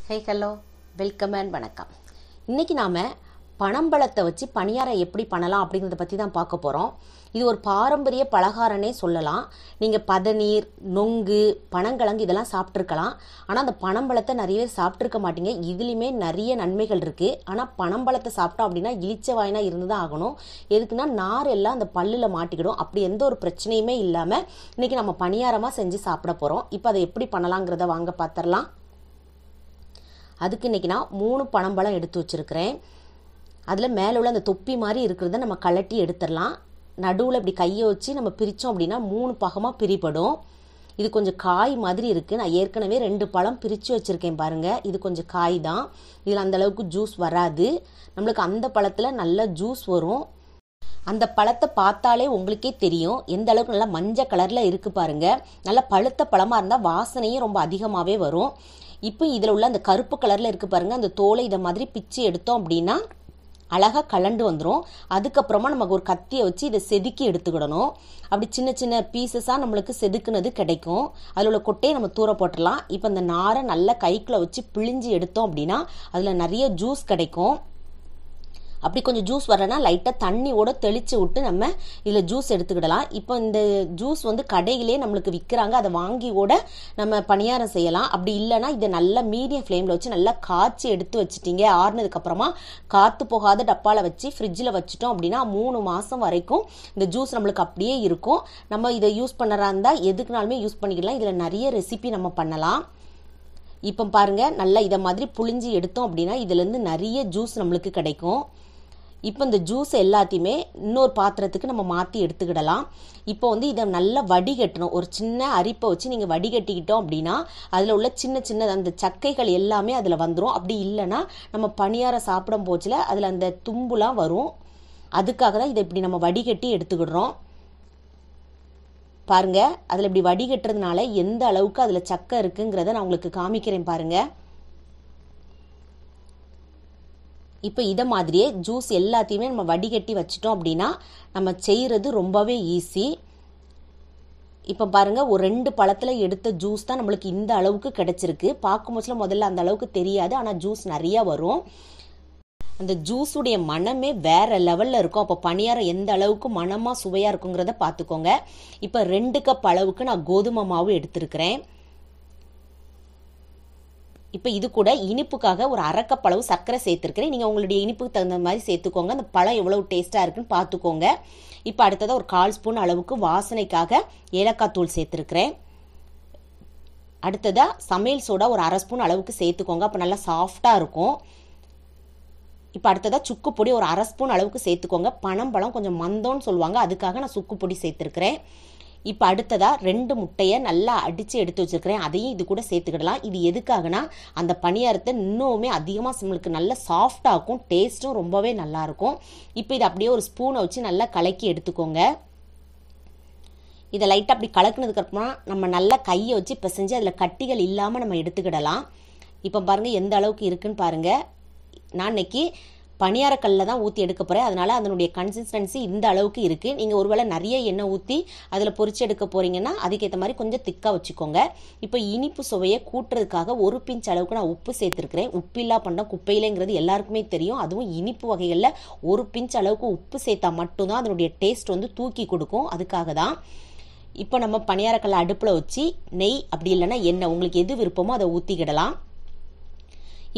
Hey hello welcome and வணக்கம். இன்றைக்கி நாம் பனம்பழத்தை வச்சு பணியாரம் எப்படி பண்ணலாம் அப்படிங்கிறத பற்றி தான் பார்க்க போகிறோம். இது ஒரு பாரம்பரிய பலகாரனே சொல்லலாம். நீங்கள் பதநீர், நொங்கு, பனங்கிழங்கு இதெல்லாம் சாப்பிட்ருக்கலாம். ஆனால் அந்த பனம்பழத்தை நிறைய பேர் சாப்பிட்ருக்க மாட்டீங்க. இதுலேயுமே நிறைய நன்மைகள் இருக்குது. ஆனால் பனம்பழத்தை சாப்பிட்டோம் அப்படின்னா இளிச்ச வாயினா இருந்து தான் ஆகணும். எதுக்குன்னா நார் எல்லாம் அந்த பல்லில் மாட்டிக்கிடும். அப்படி எந்த ஒரு பிரச்சனையுமே இல்லாமல் இன்றைக்கி நம்ம பணியாரமாக செஞ்சு சாப்பிட போகிறோம். இப்போ அதை எப்படி பண்ணலாங்கிறத வாங்க பார்த்துடலாம். அதுக்கு இன்றைக்கி நான் 3 பனம்பழம் எடுத்து வச்சுருக்கிறேன். அதில் மேலே உள்ள அந்த தொப்பி மாதிரி இருக்கிறத நம்ம கலட்டி எடுத்துடலாம். நடுவில் இப்படி கையை வச்சு நம்ம பிரித்தோம் அப்படின்னா 3 பாகமாக பிரிபடும். இது கொஞ்சம் காய் மாதிரி இருக்குது. நான் ஏற்கனவே 2 பழம் பிரித்து வச்சுருக்கேன் பாருங்கள். இது கொஞ்சம் காய் தான். இதில் அந்தளவுக்கு ஜூஸ் வராது. நம்மளுக்கு அந்த பழத்தில் நல்ல ஜூஸ் வரும். அந்த பழத்தை பார்த்தாலே உங்களுக்கே தெரியும் எந்த அளவுக்கு நல்லா மஞ்சள் கலரில் இருக்குது பாருங்கள். நல்லா பழுத்த பழமாக இருந்தால் வாசனையும் ரொம்ப அதிகமாகவே வரும். இப்போ இதில் உள்ள அந்த கருப்பு கலரில் இருக்குது பாருங்கள். அந்த தோலை இதை மாதிரி பிச்சு எடுத்தோம் அப்படின்னா அழகாக கலண்டு வந்துடும். அதுக்கப்புறமா நமக்கு ஒரு கத்தியை வச்சு இதை செதுக்கி எடுத்துக்கிடணும். அப்படி சின்ன சின்ன பீசஸாக நம்மளுக்கு செதுக்குனது கிடைக்கும். அதில் உள்ள கொட்டையை நம்ம தூர போட்டுடலாம். இப்போ இந்த நாரை நல்லா கைக்குள்ளே வச்சு பிழிஞ்சு எடுத்தோம் அப்படின்னா அதில் நிறைய ஜூஸ் கிடைக்கும். அப்படி கொஞ்சம் ஜூஸ் வரலன்னா லைட்டாக தண்ணியோட தெளித்து விட்டு நம்ம இதில் ஜூஸ் எடுத்துக்கிடலாம். இப்போ இந்த ஜூஸ் வந்து கடையிலே நம்மளுக்கு விற்கிறாங்க. அதை வாங்கி கூட நம்ம பணியாரம் செய்யலாம். அப்படி இல்லைன்னா இதை நல்லா மீடியம் ஃப்ளேமில் வச்சு நல்லா காய்ச்சி எடுத்து வச்சுட்டிங்க. ஆறுனதுக்கப்புறமா காற்று போகாத டப்பாவில் வச்சு ஃப்ரிட்ஜில் வச்சுட்டோம் அப்படின்னா 3 மாதம் வரைக்கும் இந்த ஜூஸ் நம்மளுக்கு அப்படியே இருக்கும். நம்ம இதை யூஸ் பண்ணுறா இருந்தால் எதுக்குனாலுமே யூஸ் பண்ணிக்கலாம். இதில் நிறைய ரெசிபி நம்ம பண்ணலாம். இப்போ பாருங்கள், நல்லா இதை மாதிரி புழிஞ்சி எடுத்தோம் அப்படின்னா இதுலேருந்து நிறைய ஜூஸ் நம்மளுக்கு கிடைக்கும். இப்போ இந்த ஜூஸ் எல்லாத்தையுமே இன்னொரு பாத்திரத்துக்கு நம்ம மாற்றி எடுத்துக்கிடலாம். இப்போ வந்து இதை நல்லா வடிகட்டணும். ஒரு சின்ன அரிப்பை வச்சு நீங்கள் வடிகட்டிக்கிட்டோம் அப்படின்னா அதில் உள்ள சின்ன சின்ன அந்த சக்கைகள் எல்லாமே அதில் வந்துடும். அப்படி இல்லைன்னா நம்ம பணியாரம் சாப்பிடும் போச்சில் அதில் அந்த தும்புலாம் வரும். அதுக்காக தான் இதை இப்படி நம்ம வடிகட்டி எடுத்துக்கிடுறோம். பாருங்கள், அதில் இப்படி வடிகட்டுறதுனால எந்த அளவுக்கு அதில் சக்கை இருக்குங்கிறத நான் உங்களுக்கு காமிக்கிறேன் பாருங்கள். இப்போ இதை மாதிரியே ஜூஸ் எல்லாத்தையுமே நம்ம வடிகட்டி வச்சிட்டோம் அப்படின்னா நம்ம செய்கிறது ரொம்பவே ஈஸி. இப்போ பாருங்கள், ஒரு 2 பழத்தில் எடுத்த ஜூஸ் தான் நம்மளுக்கு இந்த அளவுக்கு கிடச்சிருக்கு. பார்க்கும்போதுல முதல்ல அந்த அளவுக்கு தெரியாது, ஆனால் ஜூஸ் நிறையா வரும். அந்த ஜூஸுடைய மனமே வேற லெவலில் இருக்கும். அப்போ பணியாரம் எந்த அளவுக்கு மனமாக சுவையாக இருக்குங்கிறத பார்த்துக்கோங்க. இப்போ 2 கப் அளவுக்கு நான் கோதுமை மாவு எடுத்திருக்கிறேன். இப்போ இது கூட இனிப்புக்காக ஒரு 1/2 கப் அளவு சர்க்கரை சேர்த்துருக்கிறேன். நீங்கள் உங்களுடைய இனிப்புக்கு தகுந்த மாதிரி சேர்த்துக்கோங்க. அந்த பழம் எவ்வளவு டேஸ்ட்டாக இருக்குன்னு பார்த்துக்கோங்க. இப்போ அடுத்ததாக ஒரு 1/4 ஸ்பூன் அளவுக்கு வாசனைக்காக ஏலக்காய் தூள் சேர்த்துருக்கிறேன். அடுத்ததாக சமையல் சோடா ஒரு 1/2 ஸ்பூன் அளவுக்கு சேர்த்துக்கோங்க. அப்போ நல்லா சாஃப்டாக இருக்கும். இப்போ அடுத்ததாக சுக்கு பொடி ஒரு 1/2 ஸ்பூன் அளவுக்கு சேர்த்துக்கோங்க. பனம்பழம் கொஞ்சம் மந்தோன்னு சொல்லுவாங்க, அதுக்காக நான் சுக்கு பொடி சேர்த்துருக்கிறேன். இப்போ அடுத்ததாக 2 முட்டையை நல்லா அடித்து எடுத்து வச்சுருக்கிறேன். அதையும் இது கூட சேர்த்துக்கிடலாம். இது எதுக்காகனா அந்த பணியாரத்தை இன்னுமே அதிகமாக நம்மளுக்கு நல்லா சாஃப்டாகும். டேஸ்ட்டும் ரொம்பவே நல்லாயிருக்கும். இப்போ இதை அப்படியே ஒரு ஸ்பூனை வச்சு நல்லா கலக்கி எடுத்துக்கோங்க. இதை லைட்டாக அப்படி கலக்குனதுக்கப்புறமா நம்ம நல்லா கையை வச்சு பிசைஞ்சு அதில் கட்டிகள் இல்லாமல் நம்ம எடுத்துக்கிடலாம். இப்போ பாருங்கள் எந்த அளவுக்கு இருக்குன்னு பாருங்கள். நான் இன்னைக்கு பணியாரக்கல்லில் தான் ஊற்றி எடுக்க போகிறேன். அதனால் அதனுடைய கன்சிஸ்டன்சி இந்த அளவுக்கு இருக்குது. நீங்கள் ஒருவேளை நிறைய எண்ணெய் ஊற்றி அதில் பொரிச்சு எடுக்க போகிறீங்கன்னா அதுக்கேற்ற மாதிரி கொஞ்சம் திக்காக வச்சுக்கோங்க. இப்போ இனிப்பு சுவையை கூட்டுறதுக்காக 1 பிஞ்ச் அளவுக்கு நான் உப்பு சேர்த்துருக்கிறேன். உப்பில்லா பண்டம் குப்பையிலேங்கிறது எல்லாருக்குமே தெரியும். அதுவும் இனிப்பு வகைகளில் 1 பிஞ்ச் அளவுக்கு உப்பு சேர்த்தா மட்டும்தான் அதனுடைய டேஸ்ட் வந்து தூக்கி கொடுக்கும். அதுக்காக தான். இப்போ நம்ம பணியாரக்கல்லை அடுப்பில் வச்சு நெய் அப்படி இல்லைன்னா எண்ணெய் உங்களுக்கு எது விருப்பமோ அதை ஊற்றிக்கிடலாம்.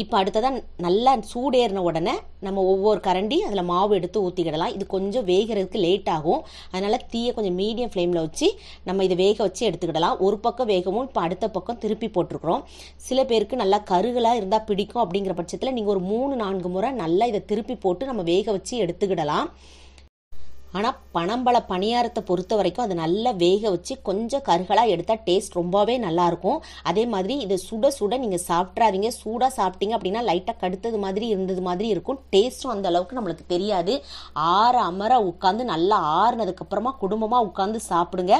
இப்போ அடுத்ததான் நல்லா சூடேறின உடனே நம்ம ஒவ்வொரு கரண்டி அதில் மாவு எடுத்து ஊற்றிக்கிடலாம். இது கொஞ்சம் வேகிறதுக்கு லேட் ஆகும். அதனால் தீயை கொஞ்சம் மீடியம் ஃப்ளேமில் வச்சு நம்ம இதை வேக வச்சு எடுத்துக்கிடலாம். ஒரு பக்கம் வேகவும் இப்போ அடுத்த பக்கம் திருப்பி போட்டிருக்கிறோம். சில பேருக்கு நல்லா கருகலாக இருந்தால் பிடிக்கும். அப்படிங்கிற பட்சத்தில் நீங்கள் ஒரு 3-4 முறை நல்லா இதை திருப்பி போட்டு நம்ம வேக வச்சு எடுத்துக்கிடலாம். ஆனால் பனம்பழ பணியாரத்தை பொறுத்த வரைக்கும் அதை நல்லா வேக வச்சு கொஞ்சம் கருகலாக எடுத்தால் டேஸ்ட் ரொம்பவே நல்லாயிருக்கும். அதே மாதிரி இதை சுட சுட நீங்கள் சாப்பிட்றாதீங்க. சூடாக சாப்பிட்டீங்க அப்படின்னா லைட்டாக கடுத்தது மாதிரி இருந்தது மாதிரி இருக்கும். டேஸ்ட்டும் அந்த அளவுக்கு நம்மளுக்கு தெரியாது. அமர உட்காந்து நல்லா ஆறுனதுக்கப்புறமா குடும்பமாக உட்காந்து சாப்பிடுங்க.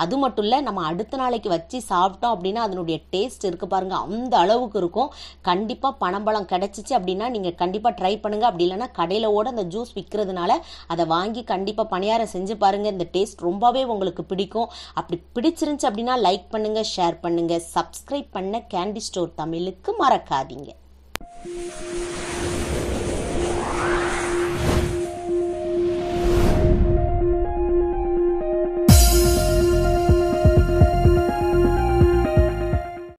அது மட்டும் இல்லை, நம்ம அடுத்த நாளைக்கு வச்சு சாப்பிட்டோம் அப்படின்னா அதனுடைய டேஸ்ட் இருக்குது பாருங்கள், அந்த அளவுக்கு இருக்கும். கண்டிப்பாக பனம்பழம் கிடச்சிச்சு அப்படின்னா நீங்கள் கண்டிப்பாக ட்ரை பண்ணுங்கள். அப்படி இல்லைன்னா கடையில் ஓட அந்த ஜூஸ் விற்கிறதுனால அதை வாங்கி கண்டிப்பாக கண்டிப்பாக பணியாரம் செஞ்சு பாருங்கள். இந்த டேஸ்ட் ரொம்பவே உங்களுக்கு பிடிக்கும். அப்படி பிடிச்சிருந்துச்சு அப்படின்னா லைக் பண்ணுங்கள், ஷேர் பண்ணுங்கள், சப்ஸ்கிரைப் பண்ண கேண்டி ஸ்டோர் தமிழுக்கு மறக்காதீங்க.